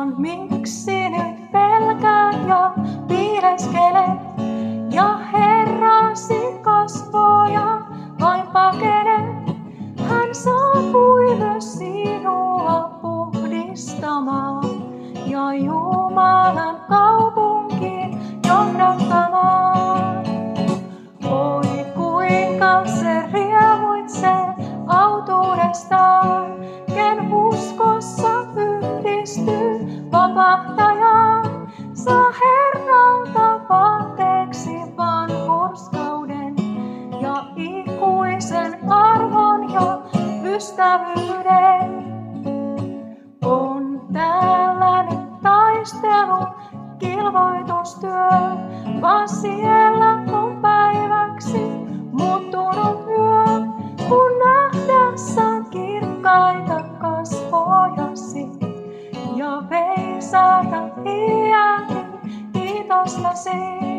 vaan miksi nyt pelkäät ja piileskelet ja Herrasi kasvoja vain pakenet. Hän saapui myös sinua puhdistamaan ja Jumalan kaupunkiin johdattamaan. Oi kuinka se riemuitsee autuudestaan, ken uskossa yhdistyy vapahtajaan. Saa Herralta anteeksi vanhurskauden ja ikuisen arvon ja ystävyyden. On tällainen taistelu, kilvoitustyö, vaan siellä on päiväksi muuttunut yö, kun nähdessään kirkkaita kasvojasi ja veisata iäkin kiitostasi.